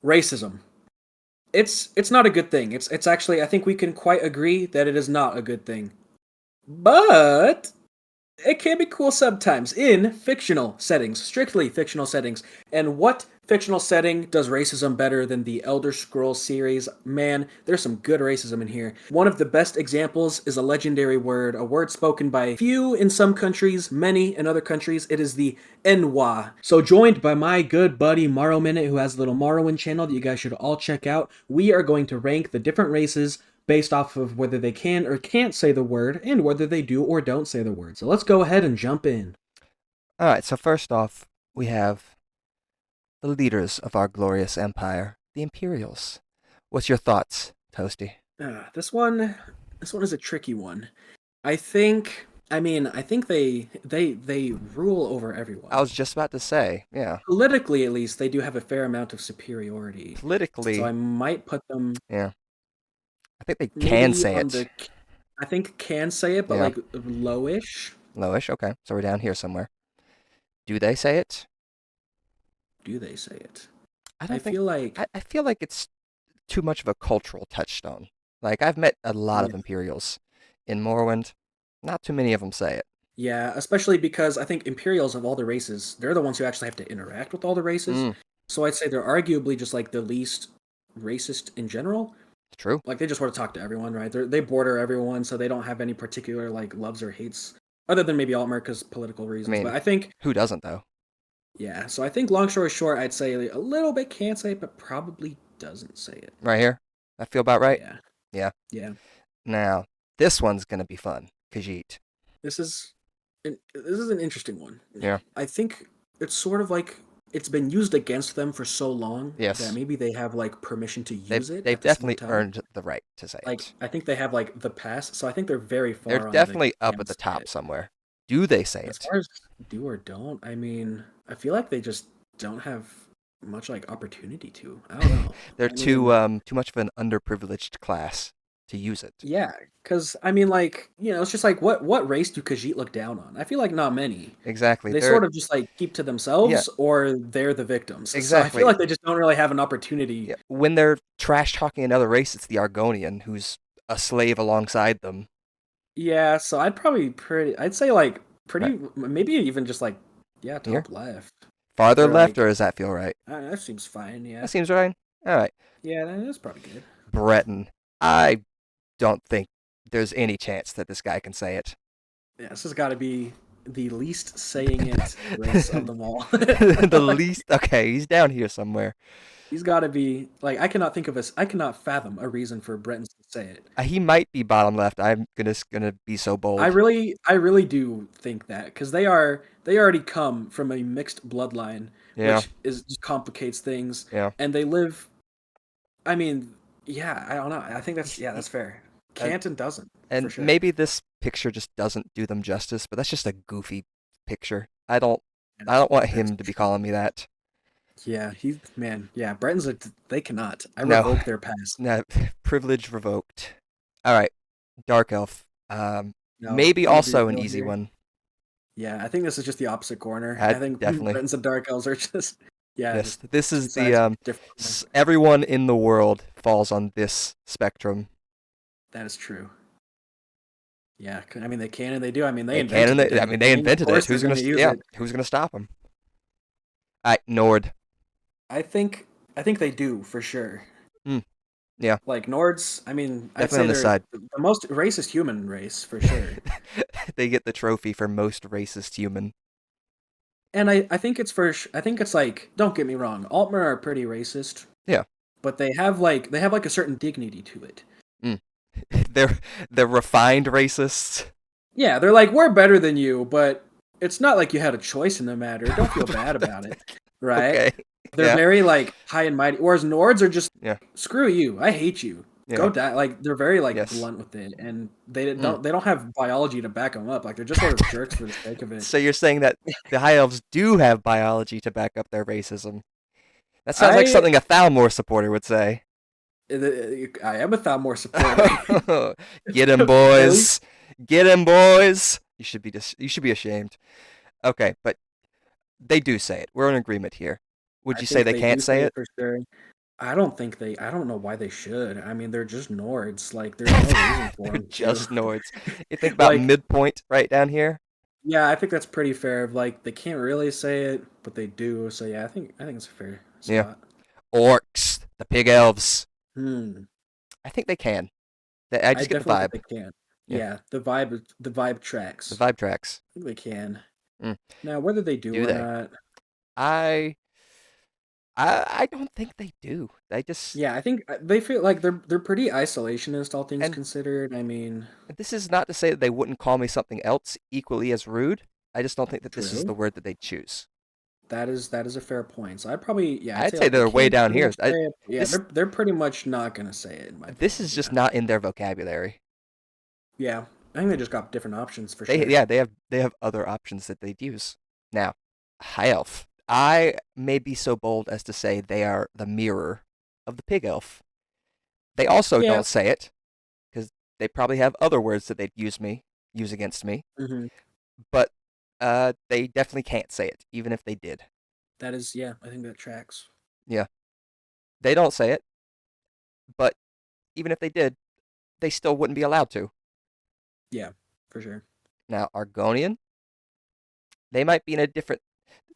Racism. It's not a good thing. It's actually I think we can quite agree that it is not a good thing. But it can be cool sometimes in fictional settings, strictly fictional settings. And what fictional setting does racism better than the Elder Scrolls series? Man, there's some good racism in here. One of the best examples is a legendary word, a word spoken by few in some countries, many in other countries. It is the Enwa. So joined by my good buddy Morrominut, who has a little Morrowind channel that you guys should all check out, we are going to rank the different races based off of whether they can or can't say the word and whether they do or don't say the word. So let's go ahead and jump in. All right, so first off, we have the leaders of our glorious empire, the Imperials. What's your thoughts, Toasty? This one is a tricky one. I think they rule over I everyone. was just about to say, yeah, Politically, at least, they do have a fair amount of superiority. So I politically, might put them yeah, I think they can maybe say on it. the. I think can say it, but Yeah, like lowish. lowish. Okay, so we're down here somewhere. Do they say it? Do they say it? I I don't think. feel like I feel like it's too much of a cultural touchstone. Like I've met a lot yeah, of Imperials in Morrowind. Not too many of them say it. yeah, especially because I think Imperials of all the races, they're the ones who actually have to interact with all the races. Mm, So I'd say they're arguably just like the least racist in general. true. Like they just want to talk to everyone, right? They border everyone, so they don't have any particular like loves or hates, other than maybe Altmer because political I reasons. But mean, I think, who doesn't though? yeah. So I think long story short, I'd say a little bit can say it, but probably doesn't say it. Right here. I feel about right. Yeah, Yeah. yeah. Now, this one's gonna be fun. Kajit. This is this is an interesting one. Yeah. I think it's sort of like it's been used against them for so long that Yes. maybe they have like permission to use it They've at the same definitely time. earned the right to say Like it. I think they have like the pass, so I think they're very They're far on the definitely up can at the say top it. somewhere. Do they say As it? far as do or don't, I mean, I feel like they just don't have much like opportunity to. I don't know. They're I mean, too much of an underprivileged class to use it. yeah, because I mean, like it's just like what race do Khajiit look down on? I feel like not many. Exactly. They They're sort of just like keep to yeah, themselves or they're the victims. So I feel exactly. like they just don't really have an opportunity. Yeah. When they're trash talking another race, it's the Argonian who's a slave alongside them. Yeah, so I'd say like Right pretty maybe even just like yeah, here. top left. Farther Or left, like or does that feel right? that seems fine, That yeah. seems right. All right. Yeah, that's probably good. Breton. I don't think there's any chance that this guy can say it. Yeah, this has got to be the least saying it race of them all. The Like least. Okay, he's down here somewhere. he's got to be like I cannot fathom a reason for Bretons to say it. He might be bottom left. I'm gonna be so bold. I really do think that because they already come from a mixed bloodline, Yeah, which is just complicates things, yeah. and they live. I mean, yeah, I don't know. I think that's He- fair. and Canton doesn't for and sure. maybe this picture just doesn't do them justice, but that's just a goofy picture. I don't want That is him to be true. calling me that. Yeah, he man. Yeah, Bretons they cannot. I No, revoke their pass. no, privilege revoked. All right, dark elf. No, Maybe I'm gonna be also an real easy here. one. Yeah, I think this is just the opposite corner. I think Definitely. Britons and Dark Elves are just yeah, Yes, just this two is the sides of a different coin. everyone in the world falls on this spectrum. That is true. Yeah, I mean they can and they do. I mean they They can, invented and the I dang mean, they thing. Of invented it. course they're going to use Yeah, it. who's gonna stop them? All right, Nord. I think they do for sure. Mm, yeah, Like Nords, I mean, I'd definitely say on this they're side. the most racist human race for sure. They get the trophy for most racist human. And I think I think it's like don't get me wrong, Altmer are pretty racist, Yeah. but they have like a certain dignity to it. Mm. They're refined racists. Yeah, they're like, we're better than you, but it's not like you had a choice in the matter. Don't feel bad about it, right? Okay. They're Yeah. very like high and mighty. Whereas Nords are just Yeah. screw you, I hate you, go Yeah. die. Like they're very like Yes. blunt with it, and Mm. they don't have biology to back them up. Like they're just sort of jerks for the sake of it. So you're saying that the high elves do have biology to back up their racism? That sounds like I something a Thalmor supporter would say. I am a Thalmor supporter. Get him, At least boys. Get him, boys. You should be ashamed. Okay, but they do say it. We're in agreement here. Would I you say think they they do can't say say it it? for sure. I don't think they. I don't know why they should. I mean, they're just Nords. Like, there's no reason for They're them to. just Nords. You think about Like, midpoint right down here? yeah, I think that's pretty fair. Like, they can't really say it, but they do. So yeah, I think it's a fair Yeah. spot. Orcs, the pig elves. Hmm. I think they can. I I just get the definitely think vibe. they can. Yeah, Yeah, the vibe the tracks. vibe tracks. I think they can. Mm. Now, whether they do Do or they? not, I I don't think they do. They just yeah, I think they feel like they're pretty isolationist, all things and considered. I mean, this is not to say that they wouldn't call me something else equally as rude. I just don't think that this is the true. word that they choose. That is a fair point. So I'd probably, yeah, I'd I'd say say like they they're way can down pretty here. much say it. Yeah, This they're pretty much not gonna say it in my this opinion. is just Yeah, not in their vocabulary. yeah. I think they just got different options for They sure. yeah, they have other options that they'd use. Now, high elf. I may be so bold as to say they are the mirror of the pig elf. They also Yeah. don't say it because they probably have other words that they'd use against me. Hmm. But they definitely can't say it, even if they did. That is, yeah. I think that tracks. Yeah, they don't say it, but even if they did, they still wouldn't be allowed to. Yeah, for sure. Now, Argonian, they might be in a different,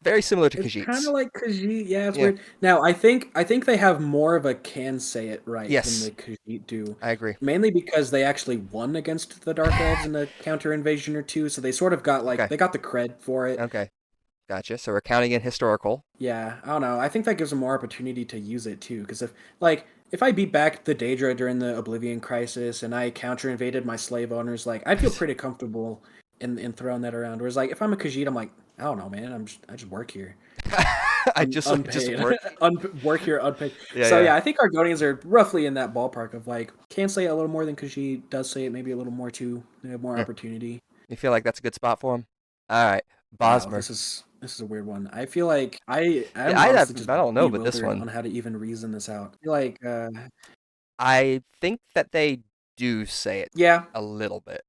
very similar to It's kind of Khajiits. like Khajiit. Yeah, it's Yeah. weird. Now, I think they have more of a can say it right than Yes, the Khajiit do. I agree. Mainly because they actually won against the Dark Elves in a counter invasion or two, so they sort of got like Okay. they got the cred for it. Okay. Gotcha. So we're counting in historical. Yeah, I don't know. I think that gives them more opportunity to use it too. Because if I beat back the Daedra during the Oblivion Crisis and I counter invaded my slave owners, like I'd feel pretty comfortable in throwing that around. Whereas like if I'm a Khajiit, I'm like, I don't know, man. I just work here. I just Unpaid. work. Work here unpaid. Yeah, So yeah. yeah, I think Argonians are roughly in that ballpark of like can say it a little more than Khajiit, does say it maybe a little more too. They have more Mm. opportunity. You feel like that's a good spot for him? All right, Wow, Bosmer. this is a weird one. I feel like I'm Yeah, honestly just I don't know, but this bewildered one, on how to even reason this out. I feel like I think that they do say it yeah, a little bit.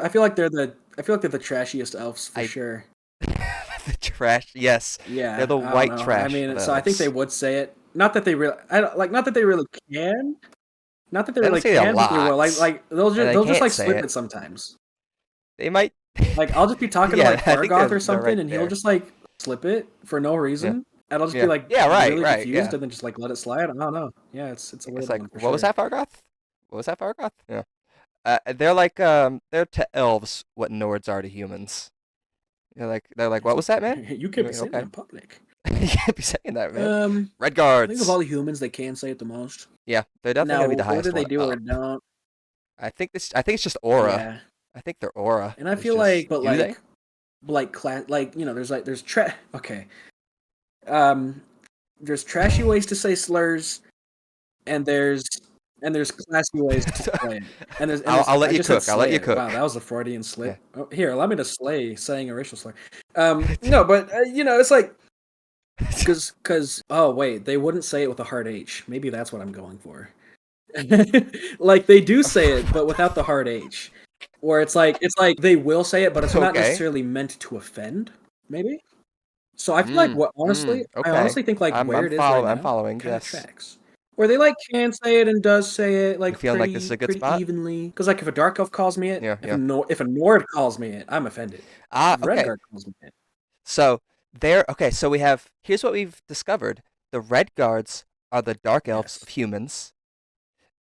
I feel like they're the trashiest elves for I sure. the trash. Yes, they're Yeah, the I don't white know. I trash of mean, so I think they elves. would say it. Not that they really I don't like not that they really can. Not that they They don't really say it a can, but they will. lot, Like and they they'll just can't like say slip it. it sometimes. They might. Like I'll just be talking to Yeah, like I think Fargoth or they're right something, and he'll there. just like slip it for no Yeah, reason, and I'll just be yeah, like yeah. Right, really right. confused, Yeah. and then just like let it slide. I don't know. Yeah, it's a It's weird like, one for what was sure. that, Fargoth? What was that, Fargoth? Yeah. They're like they're to elves what Nords are to humans. They're like, what was that, man? You You're can't be like, saying that okay. in public. You can't be saying that, man. I think of all Redguards. the humans, they can say it the most. Yeah, they're definitely gonna be Now, the whether highest they one do or up. don't, I think it's just aura. yeah. I think their aura And I is feel just. like, but Do they? class, like there's okay. Um, there's trashy ways to say slurs, and there's classy ways to slay it. I'll let I you just said cook. I'll let slay you it. Wow, cook. that was a Freudian Yeah. slip. Oh, here, allow me to slay saying a racial slur. No, but it's like because oh wait, they wouldn't say it with a hard H. Maybe that's what I'm going for. Like they do say it, but without the hard H. Where it's like they will say it, but it's not Okay. necessarily meant to offend. Maybe. So I feel like I Okay. honestly think like where it is right I'm now following. kind of Yes. tracks. Where they like can say it and does say it You like feeling like this is a good pretty spot? evenly. Because like if a dark elf calls me it, Yeah, yeah. if a Nord calls me it, I'm offended. If Okay. Redguard calls me it, So okay, so here's what we've discovered. The Red Guards are the dark elves of yes, humans.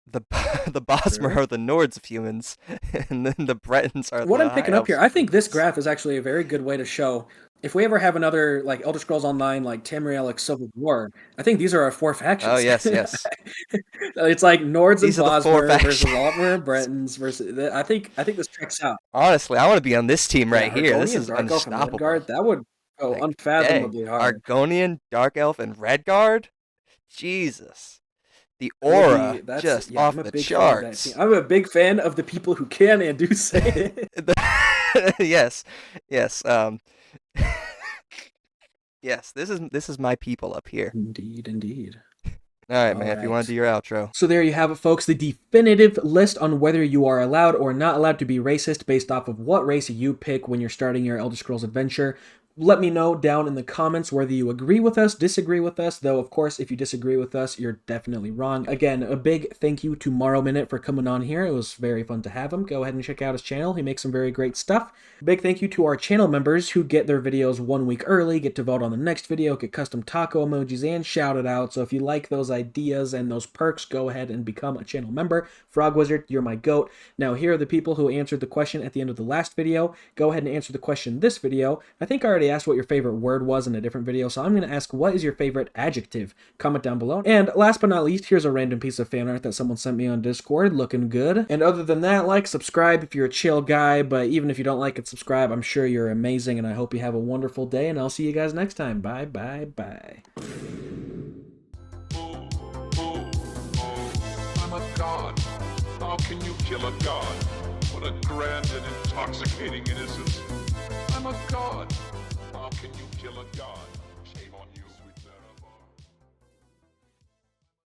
The the Bosmer true. are the Nords of humans, and then the Bretons are What the I'm High picking up Elves here, of I think this humans. graph is actually a very good way to show if we ever have another like Elder Scrolls Online like Tamriel like Civil War. I think these are our four Oh factions. yes, yes. It's like Nords and These are the four Bosmer versus factions. Altmer and Bretons versus. I think this checks out. Honestly, I want to be on this team Yeah, right here. This Argonian, is Dark Elf, and unstoppable. Redguard. That would go Like, dang. unfathomably hard. Argonian, Dark Elf, and Redguard? Jesus. The That would aura be. That's just yeah. I'm off a the big fan of that team. charts. I'm a big fan of the people who can and do say it. Yes. Yes. Yes, this is my people up here. Indeed, indeed. All right, All man, if you want to right. do your outro. So there you have it, folks. The definitive list on whether you are allowed or not allowed to be racist based off of what race you pick when you're starting your Elder Scrolls adventure. Let me know down in the comments whether you agree with us, disagree with us, though of course if you disagree with us, you're definitely wrong. Again, a big thank you to Morrominut for coming on here. It was very fun to have him. Go ahead and check out his channel. He makes some very great stuff. Big thank you to our channel members who get their videos 1 week early, get to vote on the next video, get custom taco emojis, and shout it out. So if you like those ideas and those perks, go ahead and become a channel member. Frog Wizard, you're my goat. Now here are the people who answered the question at the end of the last video. Go ahead and answer the question this video. I think I already asked what your favorite word was in a different video, so I'm going to ask, what is your favorite adjective? Comment down below. And last but not least, here's a random piece of fan art that someone sent me on Discord, looking good. And other than that, like, subscribe if you're a chill guy, but even if you don't like it, subscribe. I'm sure you're amazing, and I hope you have a wonderful day, and I'll see you guys next time. Bye, bye, bye. I'm a god. How can you kill a god? What a grand and intoxicating innocence. I'm a god. How can you kill a god?